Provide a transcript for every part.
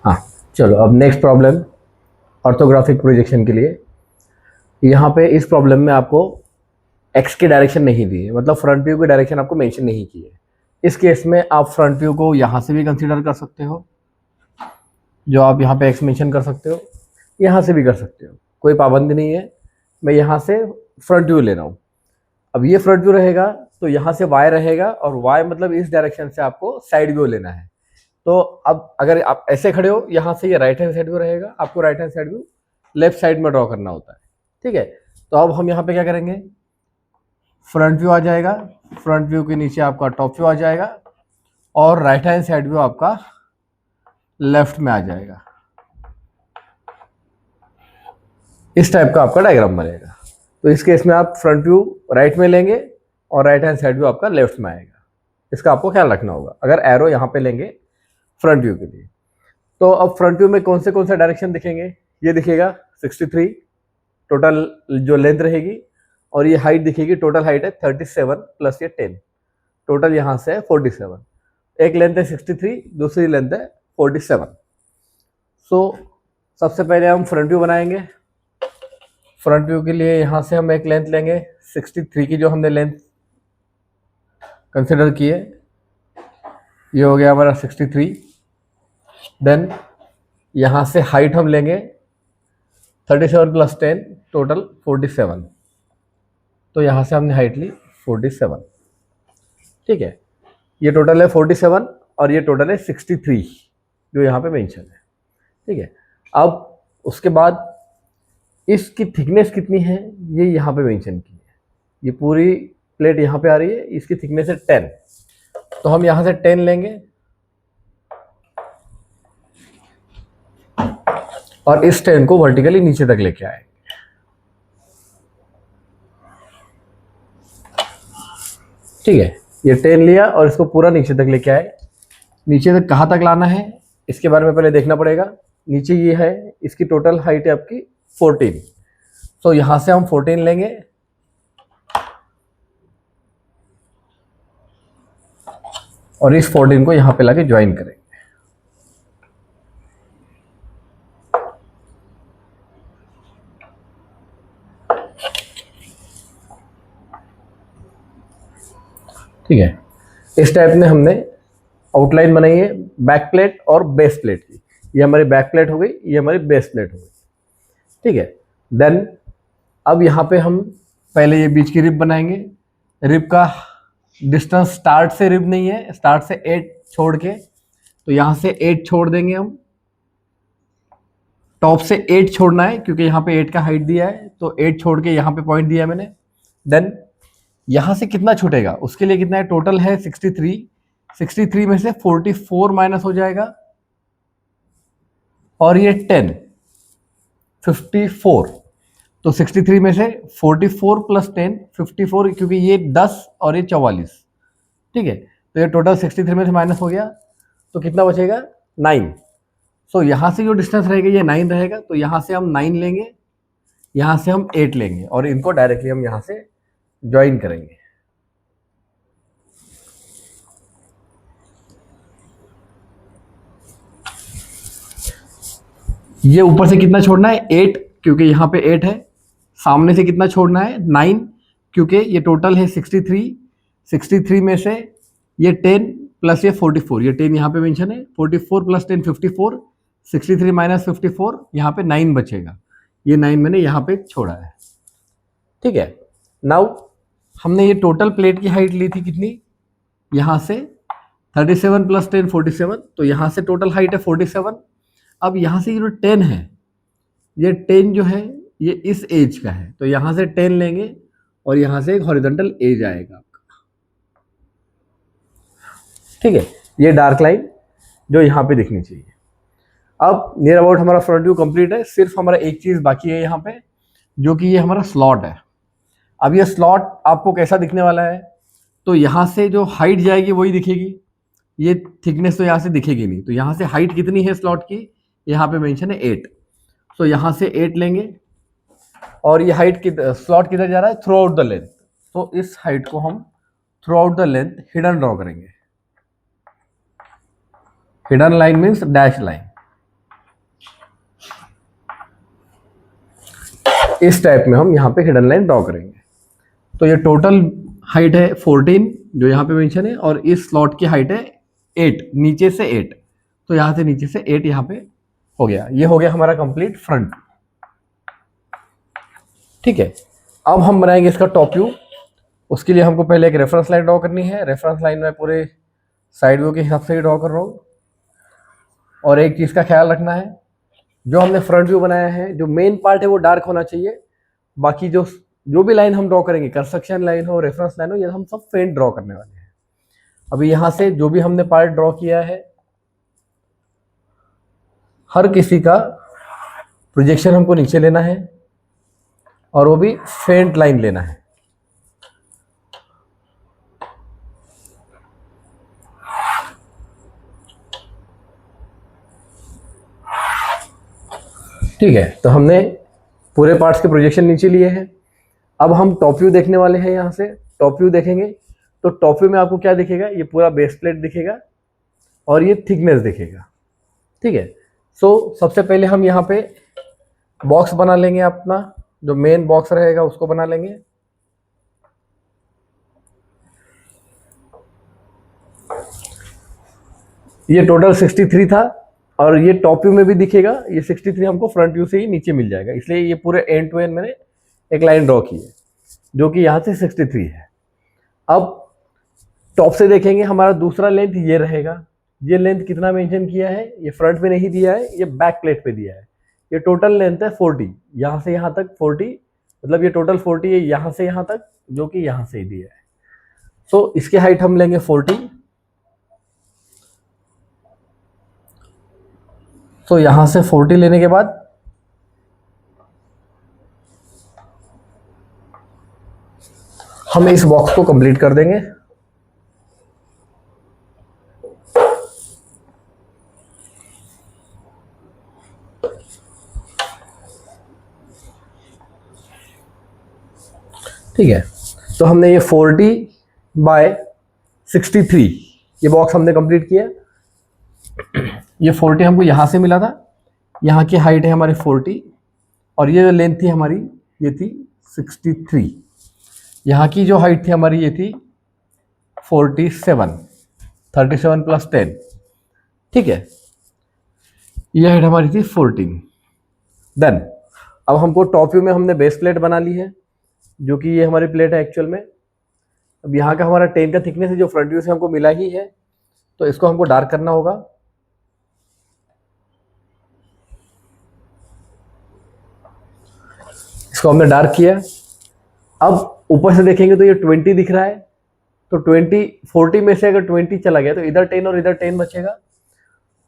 हाँ, चलो अब नेक्स्ट प्रॉब्लम ऑर्थोग्राफिक प्रोजेक्शन के लिए। यहाँ पे इस प्रॉब्लम में आपको एक्स की डायरेक्शन नहीं दी है, मतलब फ्रंट व्यू की डायरेक्शन आपको मेंशन नहीं की है। इस केस में आप फ्रंट व्यू को यहाँ से भी कंसीडर कर सकते हो, जो आप यहाँ पे एक्स मेंशन कर सकते हो, यहाँ से भी कर सकते हो, कोई पाबंदी नहीं है। मैं यहाँ से फ्रंट व्यू ले रहा हूँ। अब ये फ्रंट व्यू रहेगा तो यहाँ से वाई रहेगा, और वाई मतलब इस डायरेक्शन से आपको साइड व्यू लेना है। तो अब अगर आप ऐसे खड़े हो, यहाँ से ये राइट हैंड साइड व्यू रहेगा, आपको right hand side view left side में ड्रॉ करना होता है। ठीक है, तो अब हम यहाँ पे क्या करेंगे, फ्रंट व्यू आ जाएगा, फ्रंट व्यू के नीचे आपका टॉप व्यू आ जाएगा, और राइट हैंड साइड व्यू आपका लेफ्ट में आ जाएगा। इस टाइप का आपका डायग्राम बनेगा। तो इस केस में आप फ्रंट व्यू राइट में लेंगे और राइट हैंड साइड व्यू आपका लेफ्ट में आएगा। इसका आपको ख्याल रखना होगा अगर एरो यहाँ पे लेंगे फ्रंट व्यू के लिए। तो अब फ्रंट व्यू में कौन से डायरेक्शन दिखेंगे, ये दिखेगा 63 टोटल जो लेंथ रहेगी, और ये हाइट दिखेगी, टोटल हाइट है 37 प्लस ये 10, टोटल यहाँ से है 47। एक लेंथ है 63, दूसरी लेंथ है 47। सो सबसे पहले हम फ्रंट व्यू बनाएंगे। फ्रंट व्यू के लिए यहाँ से हम एक लेंथ लेंगे 63 की, जो हमने लेंथ कंसिडर की है, ये हो गया हमारा 63। देन यहाँ से हाइट हम लेंगे 37 प्लस 10 टोटल 47, तो यहाँ से हमने हाइट ली 47। ठीक है, ये टोटल है 47 और ये टोटल है 63 जो यहाँ पे मेंशन है। ठीक है, अब उसके बाद इसकी थिकनेस कितनी है ये यहाँ पे मेंशन की है। ये पूरी प्लेट यहाँ पे आ रही है, इसकी थिकनेस है 10, तो हम यहाँ से 10 लेंगे और इस 10 को वर्टिकली नीचे तक लेके आएंगे। ठीक है, ये 10 लिया और इसको पूरा नीचे तक लेके आए। नीचे तक कहाँ तक लाना है इसके बारे में पहले देखना पड़ेगा। नीचे ये है, इसकी टोटल हाइट है आपकी 14, तो यहाँ से हम 14 लेंगे और इस 14 को यहाँ पे लाके ज्वाइन करेंगे। ठीक है, इस टाइप में हमने आउटलाइन बनाई है बैक प्लेट और बेस प्लेट की। ये हमारी बैक प्लेट हो गई, ये हमारी बेस प्लेट हो गई। ठीक है, देन अब यहाँ पे हम पहले ये बीच की रिब बनाएंगे। रिब का डिस्टेंस स्टार्ट से रिब नहीं है, स्टार्ट से 8 छोड़ के, तो यहाँ से 8 छोड़ देंगे हम। टॉप से 8 छोड़ना है क्योंकि यहाँ पे 8 का हाइट दिया है, तो 8 छोड़ के यहाँ पे पॉइंट दिया है मैंने। देन यहाँ से कितना छूटेगा उसके लिए कितना है, टोटल है 63, 63 में से 44 माइनस हो जाएगा, और ये 10 54, तो 63 में से 44 प्लस 10 54, क्योंकि ये 10 और ये 44। ठीक है, तो ये टोटल 63 में से माइनस हो गया, तो कितना बचेगा 9। सो यहाँ से जो डिस्टेंस रहेगा ये 9 रहेगा, तो यहाँ से हम 9 लेंगे, यहाँ से हम 8 लेंगे और इनको डायरेक्टली हम यहाँ से ज्वाइन करेंगे। ये ऊपर से कितना छोड़ना है 8, क्योंकि यहाँ पे 8 है। सामने से कितना छोड़ना है 9, क्योंकि ये टोटल है 63, 63 में से ये 10 प्लस ये 44, ये 10 यहाँ पे मेंशन है, 44 प्लस 10 54, 63 माइनस 54, यहाँ पे 9 बचेगा। ये 9 मैंने यहाँ पे छोड़ा है। ठीक है, नाउ हमने ये टोटल प्लेट की हाइट ली थी कितनी, यहाँ से 37 प्लस 10 47, तो यहाँ से टोटल हाइट है 47। अब यहाँ से ये जो 10 है, ये 10 जो है ये इस एज का है, तो यहाँ से 10 लेंगे और यहाँ से एक हॉरिजॉन्टल एज आएगा आपका। ठीक है, ये डार्क लाइन जो यहाँ पे दिखनी चाहिए। अब नियर अबाउट हमारा फ्रंट व्यू कंप्लीट है, सिर्फ हमारा एक चीज़ बाकी है यहाँ पे, जो कि ये हमारा स्लॉट है। अब ये स्लॉट आपको कैसा दिखने वाला है, तो यहाँ से जो हाइट जाएगी वही दिखेगी, ये थिकनेस तो यहाँ से दिखेगी नहीं। तो यहाँ से हाइट कितनी है स्लॉट की, यहाँ पे मेंशन है 8, तो यहाँ से 8 लेंगे और ये हाइट की स्लॉट किधर जा रहा है, थ्रू आउट द लेंथ, तो इस हाइट को हम throughout the length hidden draw करेंगे। Hidden line means dash line. इस टाइप में हम यहाँ पे हिडन लाइन ड्रॉ करेंगे। तो ये टोटल हाइट है 14 जो यहाँ पे मेंशन है, और इस स्लॉट की हाइट है 8, नीचे से 8, तो यहाँ से नीचे से 8 यहाँ पे हो गया। ये हो गया हमारा कंप्लीट फ्रंट। ठीक है, अब हम बनाएंगे इसका टॉप व्यू। उसके लिए हमको पहले एक रेफरेंस लाइन ड्रॉ करनी है। रेफरेंस लाइन में पूरे साइड व्यू के हिसाब से ही ड्रॉ कर रहा हूँ। और एक चीज़ का ख्याल रखना है, जो हमने फ्रंट व्यू बनाया है, जो मेन पार्ट है वो डार्क होना चाहिए। बाकी जो भी लाइन हम ड्रॉ करेंगे, कंस्ट्रक्शन लाइन हो, रेफरेंस लाइन हो, ये हम सब फेंट ड्रॉ करने वाले हैं। अभी यहाँ से जो भी हमने पार्ट ड्रॉ किया है, हर किसी का प्रोजेक्शन हमको नीचे लेना है, और वो भी फेंट लाइन लेना है। ठीक है, तो हमने पूरे पार्ट्स के प्रोजेक्शन नीचे लिए हैं। अब हम टॉप व्यू देखने वाले हैं। यहाँ से टॉप व्यू देखेंगे तो टॉप व्यू में आपको क्या दिखेगा, ये पूरा बेस प्लेट दिखेगा और ये थिकनेस दिखेगा। ठीक है, सो सबसे पहले हम यहाँ पे बॉक्स बना लेंगे। अपना जो मेन बॉक्स रहेगा उसको बना लेंगे। ये टोटल 63 था, और ये टॉप व्यू में भी दिखेगा। ये 63 हमको फ्रंट व्यू से ही नीचे मिल जाएगा, इसलिए ये पूरे एंड टू एंड मैंने एक लाइन ड्रॉ की है जो कि यहाँ से 63 है। अब टॉप से देखेंगे, हमारा दूसरा लेंथ ये रहेगा। ये लेंथ कितना मेंशन किया है, ये फ्रंट में नहीं दिया है, ये बैक प्लेट पे दिया है। ये टोटल लेंथ है 40, यहाँ से यहाँ तक 40, मतलब ये टोटल 40 है यहाँ से यहाँ तक, जो कि यहाँ से ही दिया है। सो इसकी हाइट हम लेंगे 40। तो यहाँ से 40 लेने के बाद हम इस बॉक्स को कंप्लीट कर देंगे। ठीक है, तो हमने ये 40/63 ये बॉक्स हमने कंप्लीट किया। ये 40 हमको यहाँ से मिला था। यहाँ की हाइट है हमारी 40, और ये जो लेंथ थी हमारी ये थी 63। यहाँ की जो हाइट थी हमारी ये थी 47, 37 + 10। ठीक है, ये हाइट हमारी थी 14। देन अब हमको टॉप व्यू में हमने बेस प्लेट बना ली है, जो कि ये हमारी प्लेट है एक्चुअल में। अब यहाँ का हमारा 10 का थिकनेस है जो फ्रंट व्यू से हमको मिला ही है, तो इसको हमको डार्क करना होगा। इसको हमने डार्क किया। अब ऊपर से देखेंगे तो ये 20 दिख रहा है, तो 20 40 में से अगर 20 चला गया तो इधर 10 और इधर 10 बचेगा।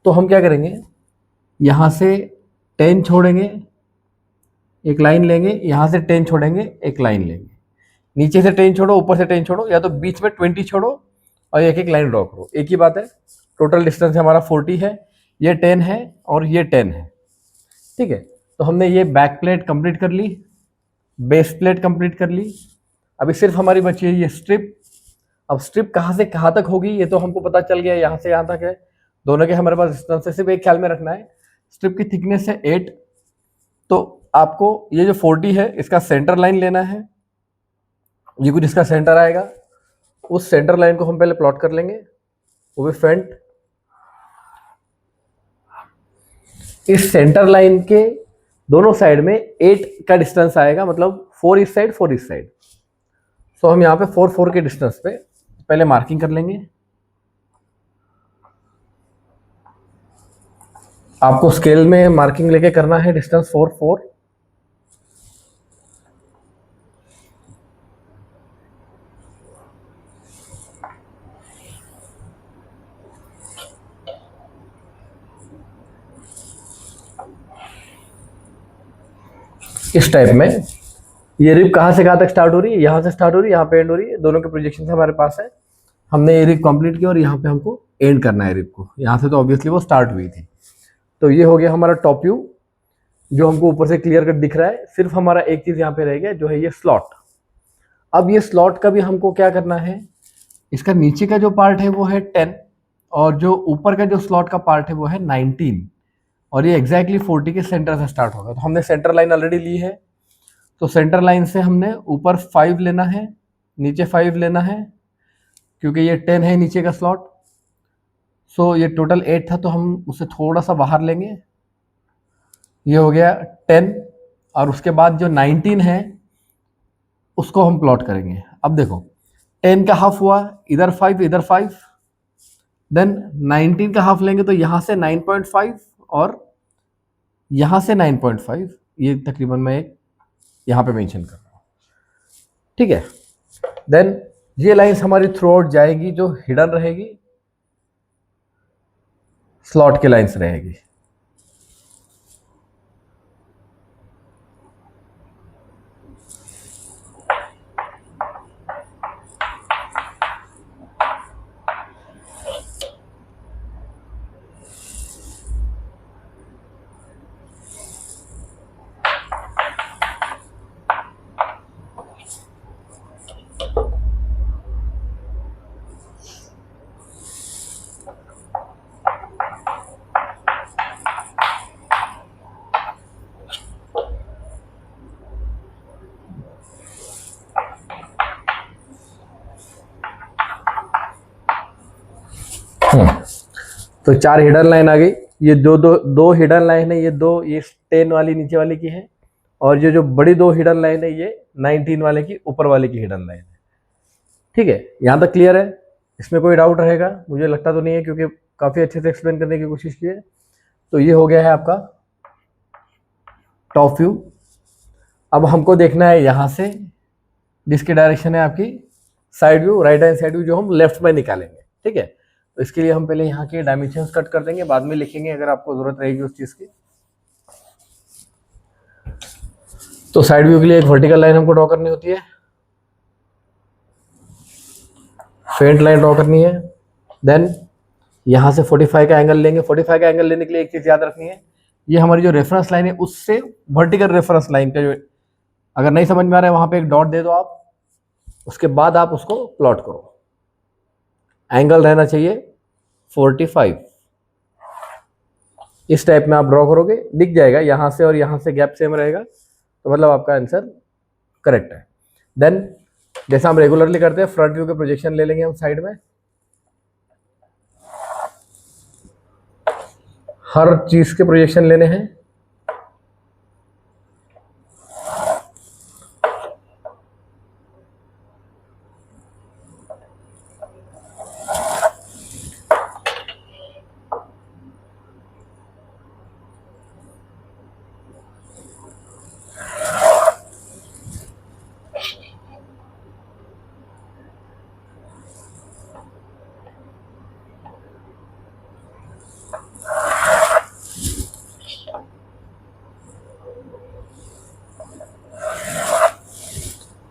तो हम क्या करेंगे, यहाँ से 10 छोड़ेंगे, एक लाइन लेंगे, यहाँ से 10 छोड़ेंगे, एक लाइन लेंगे, नीचे से 10 छोड़ो, ऊपर से 10 छोड़ो, या तो बीच में 20 छोड़ो और एक एक लाइन ड्रॉ करो। एक ही बात है। टोटल डिस्टेंस हमारा 40 है, ये 10 है और ये 10 है। ठीक है, तो हमने ये बैक प्लेट कंप्लीट कर ली, बेस प्लेट कंप्लीट कर ली। अभी सिर्फ हमारी बची है ये स्ट्रिप। अब स्ट्रिप कहाँ से कहाँ तक होगी ये तो हमको पता चल गया, यहाँ से यहाँ तक है। दोनों के हमारे पास डिस्टेंस है, सिर्फ एक ख्याल में रखना है, स्ट्रिप की थिकनेस है 8। तो आपको ये जो 40 है इसका सेंटर लाइन लेना है। ये कुछ इसका सेंटर आएगा, उस सेंटर लाइन को हम पहले प्लॉट कर लेंगे, वो भी फ्रंट। इस सेंटर लाइन के दोनों साइड में 8 का डिस्टेंस आएगा, मतलब 4 इस साइड 4 इस साइड। तो हम यहाँ पे 4 के डिस्टेंस पे पहले मार्किंग कर लेंगे। आपको स्केल में मार्किंग लेके करना है डिस्टेंस 4। इस टाइप में ये रिब कहाँ से कहाँ तक स्टार्ट हो रही है, यहाँ से स्टार्ट हो रही है, यहाँ पे एंड हो रही है। दोनों के प्रोजेक्शन हमारे पास है। हमने ये रिब कंप्लीट किया और यहाँ पे हमको एंड करना है रिब को। यहाँ से तो ऑब्वियसली वो स्टार्ट हुई थी। तो ये हो गया हमारा टॉप व्यू, जो हमको ऊपर से क्लियर कट दिख रहा है। सिर्फ हमारा एक चीज़ यहाँ पे रह गया, जो है ये स्लॉट। अब ये स्लॉट का भी हमको क्या करना है, इसका नीचे का जो पार्ट है वो है 10, और जो ऊपर का जो स्लॉट का पार्ट है वो है 19, और ये एग्जैक्टली 40 के सेंटर से स्टार्ट होगा। तो हमने सेंटर लाइन ऑलरेडी ली है, तो सेंटर लाइन से हमने ऊपर 5 लेना है, नीचे 5 लेना है, क्योंकि ये 10 है नीचे का स्लॉट। सो ये टोटल 8 था, तो हम उसे थोड़ा सा बाहर लेंगे, ये हो गया 10। और उसके बाद जो 19 है उसको हम प्लॉट करेंगे। अब देखो 10 का हाफ हुआ, इधर 5 इधर 5, देन 19 का हाफ लेंगे तो यहाँ से 9.5 और यहाँ से 9.5, ये तकरीबन मैं एक यहाँ पे मेंशन कर रहा हूँ, ठीक है। देन ये लाइंस हमारी थ्रू आउट जाएगी, जो हिडन रहेगी, स्लॉट की लाइंस रहेगी। तो 4 हिडन लाइन आ गई। ये दो हिडन लाइन है, ये 10 वाली नीचे वाले की है, और ये जो बड़ी 2 हिडन लाइन है ये 19 वाले की ऊपर वाले की हिडन लाइन है, ठीक है। यहाँ तक क्लियर है? इसमें कोई डाउट रहेगा? मुझे लगता तो नहीं है, क्योंकि काफ़ी अच्छे से एक्सप्लेन करने की कोशिश की है। तो ये हो गया है आपका टॉप व्यू। अब हमको देखना है यहाँ से, जिसकी डायरेक्शन है आपकी side view, right hand side view, जो हम लेफ्ट में निकालेंगे, ठीक है। तो इसके लिए हम पहले यहाँ के डायमेंशंस कट कर देंगे, बाद में लिखेंगे अगर आपको जरूरत रहेगी उस चीज़ की। तो साइड व्यू के लिए एक वर्टिकल लाइन हमको ड्रॉ करनी होती है, फेंट लाइन ड्रॉ करनी है। देन यहाँ से 45 का एंगल लेंगे। 45 का एंगल लेने के लिए एक चीज़ याद रखनी है, ये हमारी जो रेफरेंस लाइन है उससे वर्टिकल रेफरेंस लाइन का जो, अगर नहीं समझ में आ रहा है वहाँ पे एक डॉट दे दो आप, उसके बाद आप उसको प्लॉट करो। एंगल रहना चाहिए 45, इस टाइप में आप ड्रॉ करोगे, दिख जाएगा यहाँ से और यहाँ से गैप सेम रहेगा, तो मतलब आपका आंसर करेक्ट है। देन जैसा हम रेगुलरली करते हैं, फ्रंट व्यू के प्रोजेक्शन ले लेंगे हम साइड में, हर चीज के प्रोजेक्शन लेने हैं।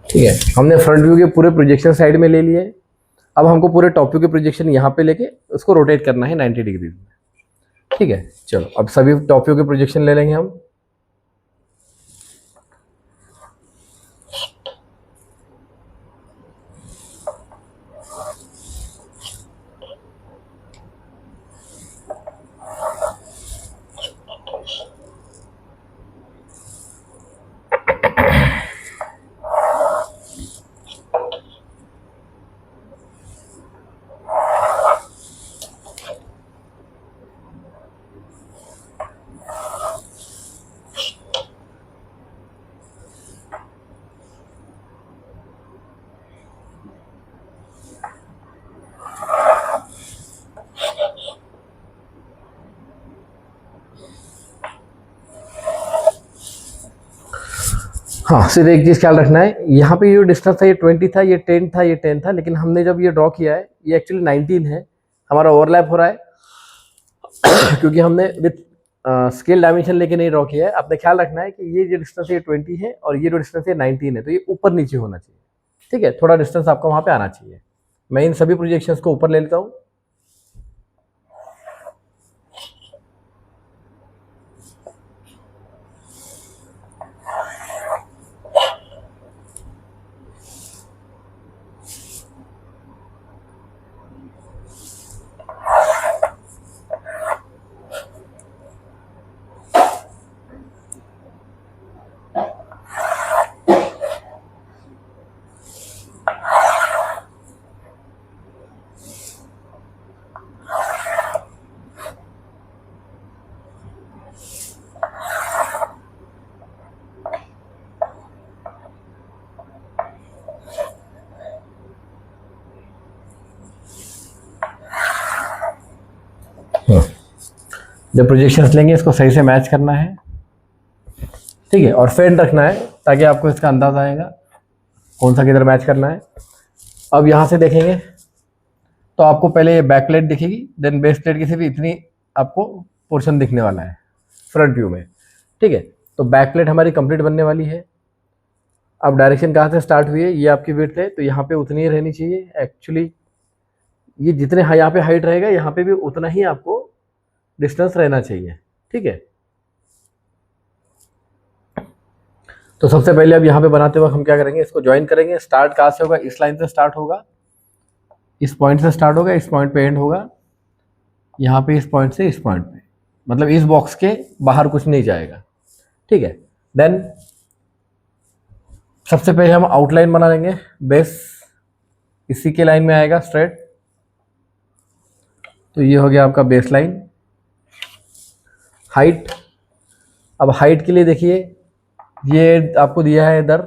ठीक है, हमने फ्रंट व्यू के पूरे प्रोजेक्शन साइड में ले लिए। अब हमको पूरे टॉप व्यू के प्रोजेक्शन यहाँ पे लेके उसको रोटेट करना है 90 डिग्री में, ठीक है। चलो अब सभी टॉप व्यू के प्रोजेक्शन ले लेंगे हम। हाँ, सिर्फ एक चीज़ ख्याल रखना है, यहाँ पे ये डिस्टेंस था ये 20 था, ये 10 था, ये 10 था, लेकिन हमने जब ये ड्रॉ किया है ये एक्चुअली 19 है, हमारा ओवरलैप हो रहा है क्योंकि हमने विथ स्केल डायमेंशन लेके नहीं ड्रॉ किया है। आपने ख्याल रखना है कि ये जो डिस्टेंस है ये 20 है और ये जो डिस्टेंस है 19 है, तो ये ऊपर नीचे होना चाहिए, ठीक है। थोड़ा डिस्टेंस आपका वहाँ पे आना चाहिए। मैं इन सभी प्रोजेक्शंस को ऊपर ले लेता हूँ। जब प्रोजेक्शंस लेंगे इसको सही से मैच करना है, ठीक है, और फेड रखना है ताकि आपको इसका अंदाज़ा आएगा कौन सा किधर मैच करना है। अब यहाँ से देखेंगे तो आपको पहले ये बैक प्लेट दिखेगी, देन बेस प्लेट की सिर्फ इतनी आपको पोर्शन दिखने वाला है फ्रंट व्यू में, ठीक है। तो बैक प्लेट हमारी कंप्लीट बनने वाली है। अब डायरेक्शन कहाँ से स्टार्ट हुई है, ये आपकी विड्थ है तो यहाँ पे उतनी ही रहनी चाहिए एक्चुअली। ये जितने यहाँ पे हाइट रहेगा यहाँ पे भी उतना ही आपको डिस्टेंस रहना चाहिए, ठीक है। तो सबसे पहले अब यहाँ पे बनाते वक्त हम क्या करेंगे, इसको ज्वाइन करेंगे। स्टार्ट कहाँ से होगा, इस लाइन से स्टार्ट होगा, इस पॉइंट से स्टार्ट होगा, इस पॉइंट पे एंड होगा, यहाँ पे इस पॉइंट से इस पॉइंट पे, मतलब इस बॉक्स के बाहर कुछ नहीं जाएगा, ठीक है। देन सबसे पहले हम आउटलाइन बना लेंगे। बेस इसी के लाइन में आएगा स्ट्रेट, तो ये हो गया आपका बेस लाइन। हाइट, अब हाइट के लिए देखिए ये आपको दिया है इधर,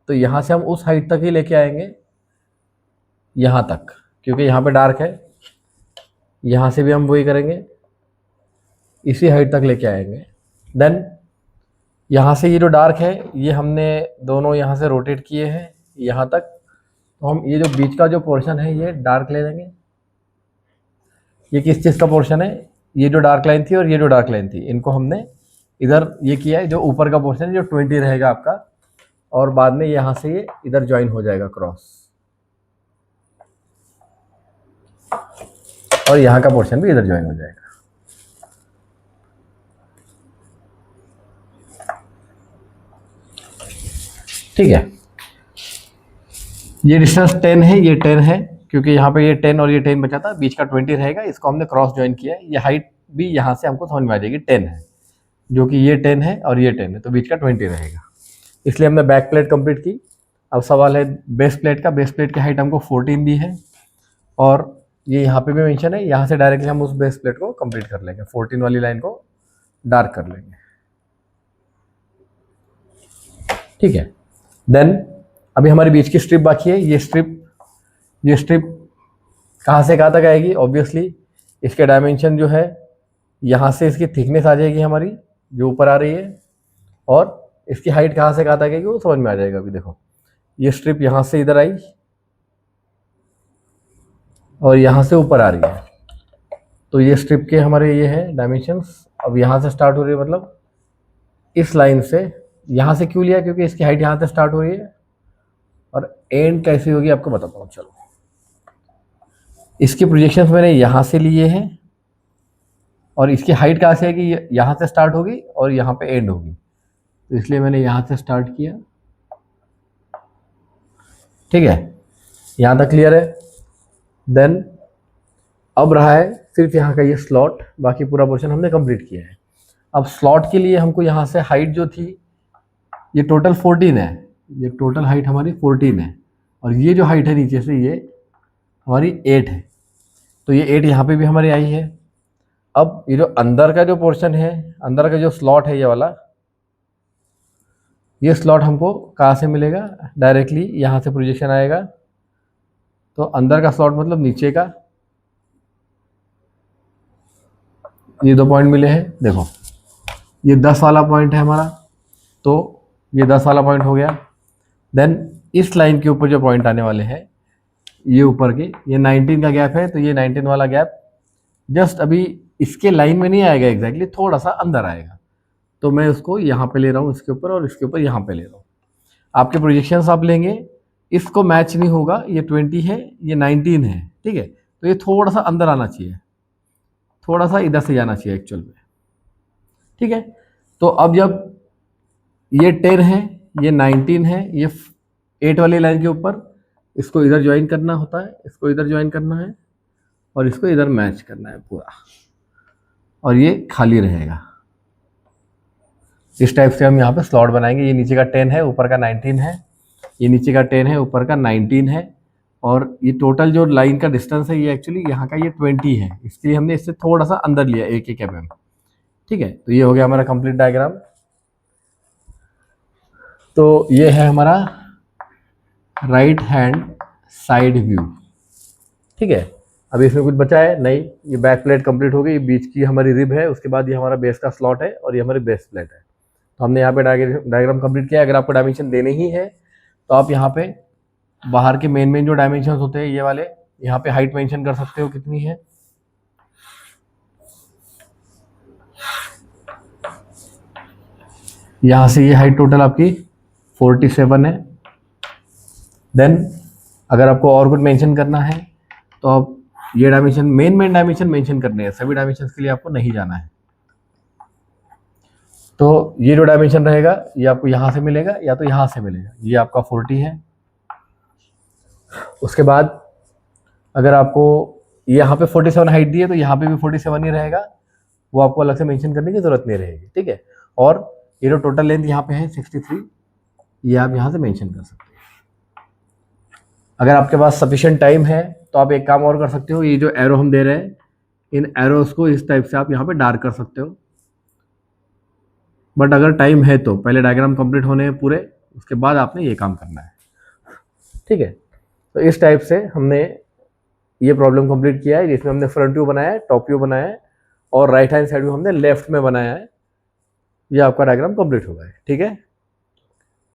तो यहाँ से हम उस हाइट तक ही लेके आएंगे, यहाँ तक, क्योंकि यहाँ पे डार्क है। यहाँ से भी हम वही करेंगे, इसी हाइट तक लेके आएंगे। देन यहाँ से ये जो डार्क है ये हमने दोनों यहाँ से रोटेट किए हैं यहाँ तक, तो हम ये जो बीच का जो पोर्शन है ये डार्क ले लेंगे। ये किस चीज़ का पोर्शन है, ये जो डार्क लाइन थी और ये जो डार्क लाइन थी, इनको हमने इधर ये किया है। जो ऊपर का पोर्शन है जो 20 रहेगा आपका, और बाद में यहाँ से ये इधर ज्वाइन हो जाएगा क्रॉस, और यहाँ का पोर्शन भी इधर ज्वाइन हो जाएगा, ठीक है। ये डिस्टेंस 10 है, ये 10 है, क्योंकि यहाँ पे ये 10 और ये 10 बचा था, बीच का 20 रहेगा, इसको हमने क्रॉस ज्वाइन किया है। ये हाइट भी यहाँ से हमको समझ में आ जाएगी 10 है, जो कि ये 10 है और ये 10 है, तो बीच का 20 रहेगा। इसलिए हमने बैक प्लेट कंप्लीट की। अब सवाल है बेस प्लेट का। बेस प्लेट की हाइट हमको 14 दी है, और ये यहाँ पे भी मेंशन है, यहाँ से डायरेक्टली हम उस बेस प्लेट को कंप्लीट कर लेंगे, 14 वाली लाइन को डार्क कर लेंगे, ठीक है। देन अभी हमारी बीच की स्ट्रिप बाकी है। ये स्ट्रिप कहाँ से कहाँ तक आएगी, ऑब्वियसली इसके डायमेंशन जो है यहाँ से इसकी थिकनेस आ जाएगी हमारी जो ऊपर आ रही है, और इसकी हाइट कहाँ से कहाँ तक आएगी वो समझ में आ जाएगा। अभी देखो ये स्ट्रिप यहाँ से इधर आई और यहाँ से ऊपर आ रही है, तो ये स्ट्रिप के हमारे ये है डायमेंशंस। अब यहाँ से स्टार्ट हो रही है, मतलब इस लाइन से, यहाँ से क्यों लिया, क्योंकि इसकी हाइट यहाँ से स्टार्ट हो रही है, और एंड कैसी होगी आपको बताता हूँ। चलो, इसके प्रोजेक्शंस मैंने यहाँ से लिए हैं, और इसकी हाइट कहाँ से आएगी, यहाँ से स्टार्ट होगी और यहाँ पे एंड होगी, तो इसलिए मैंने यहाँ से स्टार्ट किया, ठीक है। यहाँ तक क्लियर है। देन अब रहा है सिर्फ यहाँ का ये स्लॉट, बाकी पूरा पोर्शन हमने कंप्लीट किया है। अब स्लॉट के लिए हमको यहाँ से हाइट जो थी, ये टोटल 14 है, ये टोटल हाइट हमारी 14 है, और ये जो हाइट है नीचे से ये हमारी 8 है, तो ये 8 यहाँ पे भी हमारी आई है। अब ये जो अंदर का जो पोर्शन है, अंदर का जो स्लॉट है ये वाला, ये स्लॉट हमको कहाँ से मिलेगा, डायरेक्टली यहाँ से प्रोजेक्शन आएगा, तो अंदर का स्लॉट मतलब नीचे का, ये दो पॉइंट मिले हैं। देखो ये 10 वाला पॉइंट है हमारा, तो ये 10 वाला पॉइंट हो गया। देन इस लाइन के ऊपर जो पॉइंट आने वाले हैं ये ऊपर के, ये 19 का गैप है, तो ये 19 वाला गैप जस्ट अभी इसके लाइन में नहीं आएगा एग्जैक्टली, थोड़ा सा अंदर आएगा, तो मैं उसको यहाँ पे ले रहा हूँ इसके ऊपर, और इसके ऊपर यहाँ पे ले रहा हूँ। आपके प्रोजेक्शंस आप लेंगे, इसको मैच नहीं होगा, ये 20 है ये 19 है, ठीक है, तो ये थोड़ा सा अंदर आना चाहिए, थोड़ा सा इधर से जाना चाहिए एक्चुअल में, ठीक है। तो अब जब ये 10 है, ये 19 है, ये 8 वाली लाइन के ऊपर, इसको इधर ज्वाइन करना होता है, इसको इधर ज्वाइन करना है, और इसको इधर मैच करना है पूरा, और ये खाली रहेगा। इस टाइप से हम यहाँ पे स्लॉट बनाएंगे। ये नीचे का 10 है, ऊपर का 19 है, ये नीचे का 10 है, ऊपर का 19 है, और ये टोटल जो लाइन का डिस्टेंस है ये एक्चुअली यहाँ का ये 20 है, इसलिए हमने इससे थोड़ा सा अंदर लिया 1 mm, ठीक है। तो ये हो गया हमारा कंप्लीट डायग्राम। तो ये है हमारा राइट हैंड साइड व्यू, ठीक है। अभी इसमें कुछ बचा है नहीं, ये बैक प्लेट कंप्लीट हो गई, ये बीच की हमारी रिब है, उसके बाद ये हमारा बेस का स्लॉट है और ये हमारी बेस प्लेट है। तो हमने यहाँ पे डायग्राम कंप्लीट किया। अगर आपको डायमेंशन देने ही है तो आप यहाँ पे बाहर के मेन जो डायमेंशन होते हैं ये वाले, यहाँ पे हाइट मेंशन कर सकते हो कितनी है। यहाँ से ये हाइट टोटल आपकी 47 है। देन अगर आपको और कुछ मेंशन करना है तो आप ये डायमेंशन मेन डायमेंशन मेंशन करने हैं, सभी डायमेंशन के लिए आपको नहीं जाना है। तो ये जो डायमेंशन रहेगा ये आपको यहाँ से मिलेगा या तो यहाँ से मिलेगा, ये आपका 40 है। उसके बाद अगर आपको यहाँ पे 47 हाइट दी है तो यहाँ पे भी 47 ही रहेगा, वो आपको अलग से मेंशन करने की जरूरत नहीं रहेगी, ठीक है। और ये जो टोटल लेंथ यहाँ पे है 63, ये आप यहाँ से मेंशन कर सकते हैं। अगर आपके पास सफिशिएंट टाइम है तो आप एक काम और कर सकते हो, ये जो एरो हम दे रहे हैं इन एरोस को इस टाइप से आप यहाँ पे डार्क कर सकते हो। बट अगर टाइम है तो पहले डायग्राम कंप्लीट होने हैं पूरे, उसके बाद आपने ये काम करना है, ठीक है। तो इस टाइप से हमने ये प्रॉब्लम कंप्लीट किया है, जिसमें हमने फ्रंट व्यू बनाया है, टॉप व्यू बनाया है और राइट हैंड साइड व्यू हमने लेफ्ट में बनाया है। ये आपका डायग्राम कंप्लीट हो गया है, ठीक है।